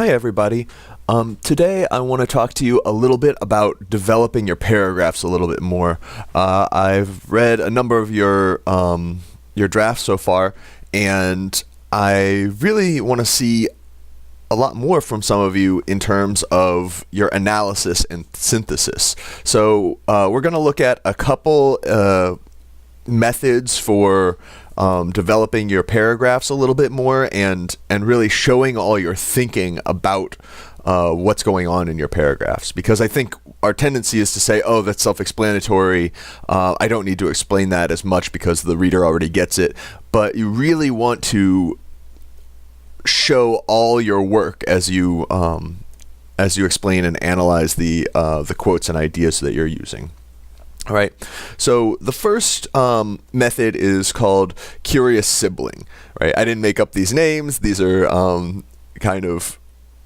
Hi, everybody. Today I want to talk to you a little bit about developing your paragraphs a little bit more. I've read a number of your drafts so far, and I really want to see a lot more from some of you in terms of your analysis and synthesis. So we're going to look at a couple methods for developing your paragraphs a little bit more and really showing all your thinking about what's going on in your paragraphs. Because I think our tendency is to say, oh, that's self-explanatory. I don't need to explain that as much because the reader already gets it. But you really want to show all your work as you explain and analyze the quotes and ideas that you're using. All right, so the first method is called curious sibling, right? I didn't make up these names. These are kind of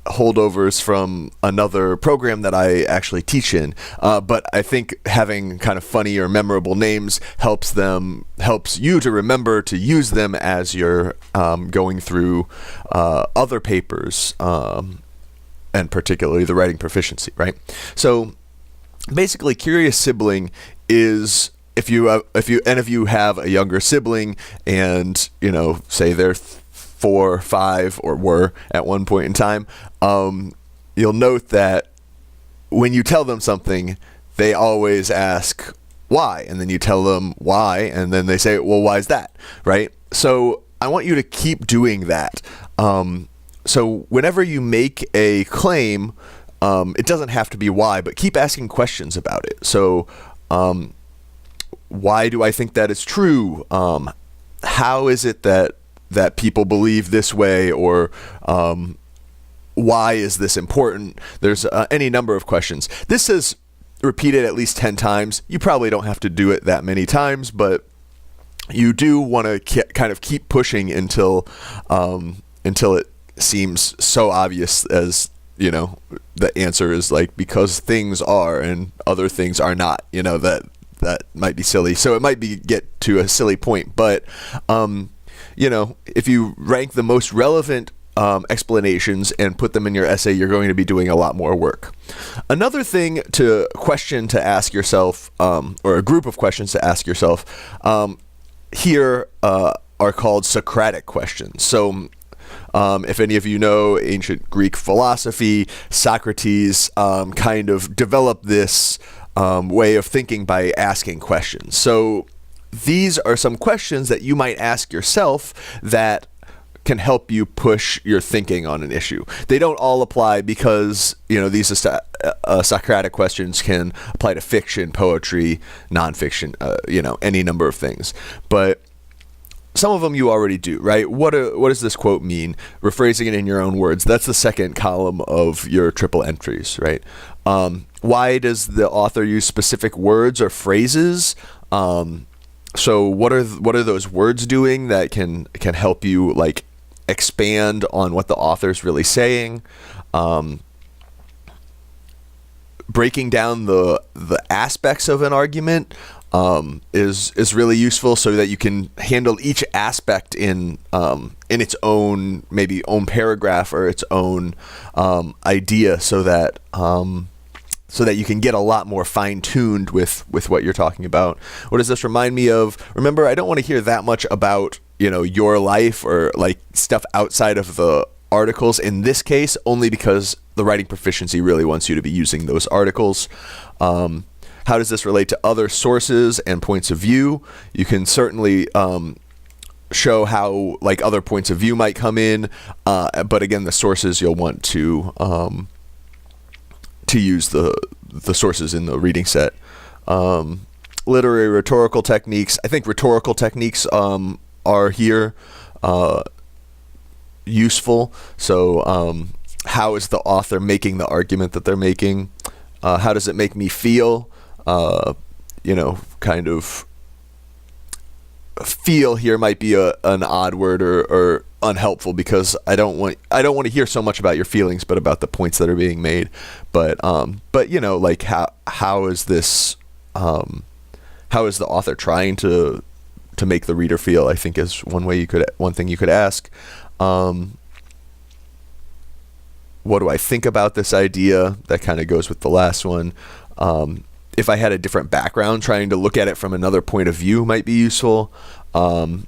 holdovers from another program that I actually teach in. But I think having kind of funny or memorable names helps you to remember to use them as you're going through other papers, and particularly the writing proficiency, right? So basically, curious sibling is if you have a younger sibling and say they're 4, 5, or were at one point in time, you'll note that when you tell them something, they always ask why, and then you tell them why, and then they say, well, why is that, right? So I want you to keep doing that. So whenever you make a claim, it doesn't have to be why, but keep asking questions about it. So why do I think that is true? How is it that people believe this way? Or why is this important? There's any number of questions. This is repeated at least 10 times. You probably don't have to do it that many times, but you do want to kind of keep pushing until it seems so obvious as the answer is like, because things are and other things are not, that might be silly. So it might get to a silly point, but, if you rank the most relevant explanations and put them in your essay, you're going to be doing a lot more work. Another thing to ask yourself, or a group of questions to ask yourself, here are called Socratic questions. So if any of you know ancient Greek philosophy, Socrates kind of developed this way of thinking by asking questions. So these are some questions that you might ask yourself that can help you push your thinking on an issue. They don't all apply because, these Socratic questions can apply to fiction, poetry, nonfiction, any number of things. But some of them you already do, right? What does this quote mean? Rephrasing it in your own words. That's the second column of your triple entries, right? Why does the author use specific words or phrases? So what are those words doing that can help you like expand on what the author's really saying? Breaking down the aspects of an argument is really useful, so that you can handle each aspect in its own paragraph or its own idea, so that you can get a lot more fine-tuned with what you're talking about. What does this remind me of? Remember, I don't want to hear that much about your life or like stuff outside of the articles in this case, only because the writing proficiency really wants you to be using those articles. How does this relate to other sources and points of view? You can certainly show how like other points of view might come in, but again, the sources you'll want to use the sources in the reading set. Literary rhetorical techniques. I think rhetorical techniques are here useful. So how is the author making the argument that they're making? How does it make me feel? Kind of feel here might be an odd word or unhelpful, because I don't want to hear so much about your feelings, but about the points that are being made. But like how is this how is the author trying to make the reader feel? I think is one thing you could ask. what do I think about this idea? That kind of goes with the last one. If I had a different background, trying to look at it from another point of view might be useful. And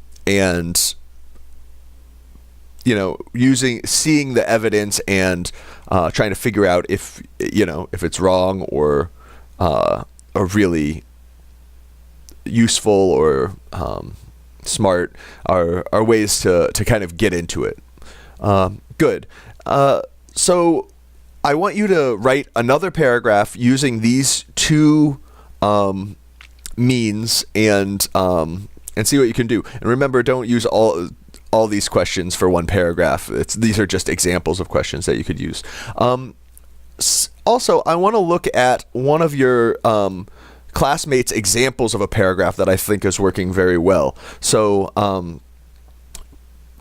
seeing the evidence and trying to figure out if it's wrong or really useful or smart are ways to kind of get into it. Good. So I want you to write another paragraph using these two means and see what you can do. And remember, don't use all these questions for one paragraph. These are just examples of questions that you could use. Also, I want to look at one of your classmates' examples of a paragraph that I think is working very well. So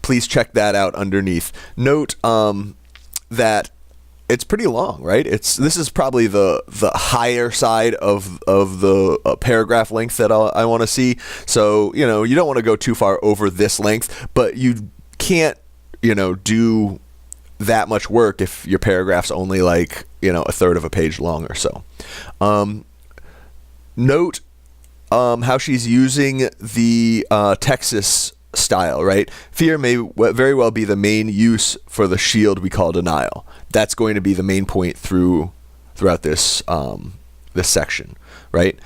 please check that out underneath. Note that it's pretty long, right? This is probably the higher side of the paragraph length that I want to see. So you don't want to go too far over this length, but you can't do that much work if your paragraph's only like a third of a page long or so. Note how she's using the Texas style, right? Fear may very well be the main use for the shield we call denial. That's going to be the main point throughout this this section, right?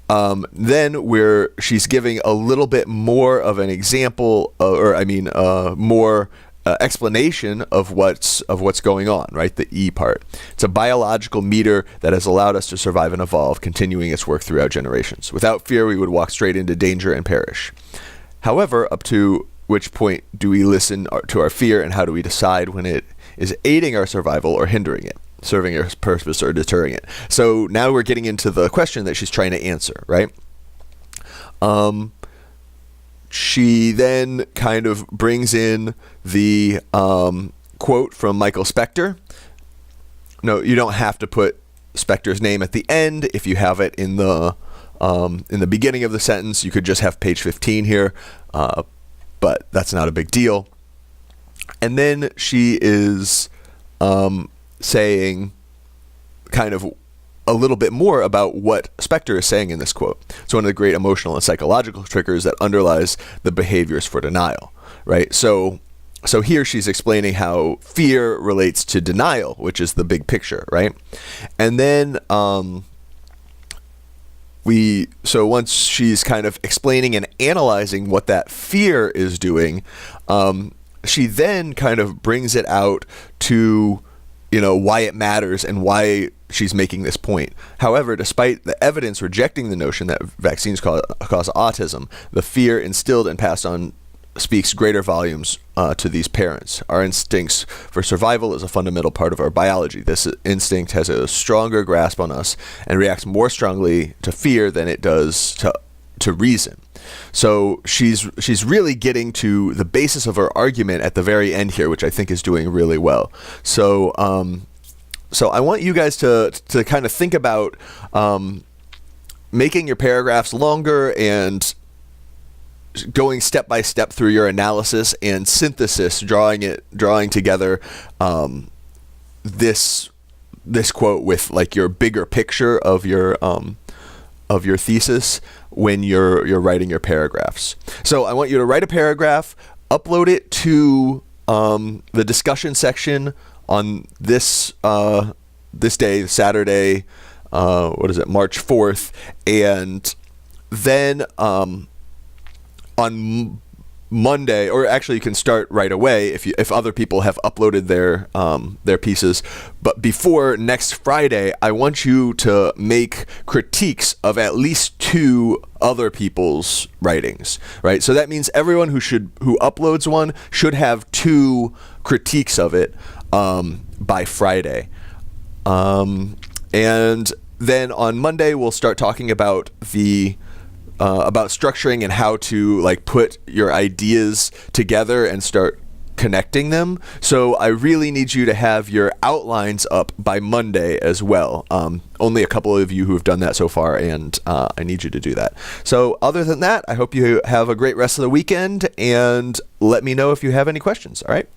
Then she's giving a little bit more of an example, more explanation of what's going on, right? The E part. It's a biological meter that has allowed us to survive and evolve, continuing its work throughout generations. Without fear, we would walk straight into danger and perish. However, up to which point do we listen to our fear, and how do we decide when it is aiding our survival or hindering it, serving our purpose or deterring it? So now we're getting into the question that she's trying to answer, right? She then kind of brings in the quote from Michael Specter. No, you don't have to put Specter's name at the end. If you have it in the beginning of the sentence, you could just have page 15 here, but that's not a big deal. And then she is saying kind of a little bit more about what Specter is saying in this quote. It's one of the great emotional and psychological triggers that underlies the behaviors for denial, right? So here she's explaining how fear relates to denial, which is the big picture, right? And then once she's kind of explaining and analyzing what that fear is doing, she then kind of brings it out to why it matters and why she's making this point. However, despite the evidence rejecting the notion that vaccines cause autism, the fear instilled and passed on speaks greater volumes to these parents. Our instincts for survival is a fundamental part of our biology. This instinct has a stronger grasp on us and reacts more strongly to fear than it does to reason. So she's really getting to the basis of her argument at the very end here, which I think is doing really well. So I want you guys to kind of think about making your paragraphs longer and going step by step through your analysis and synthesis, drawing together this quote with like your bigger picture of your thesis when you're writing your paragraphs. So I want you to write a paragraph, upload it to the discussion section on this day, Saturday, March 4th, and then on Monday, or actually you can start right away if other people have uploaded their pieces, but before next Friday, I want you to make critiques of at least 2 other people's writings, right? So that means everyone who uploads one should have 2 critiques of it by Friday, and then on Monday we'll start talking about about structuring and how to like put your ideas together and start connecting them. So I really need you to have your outlines up by Monday as well. Only a couple of you who have done that so far, and I need you to do that. So other than that, I hope you have a great rest of the weekend, and let me know if you have any questions. All right.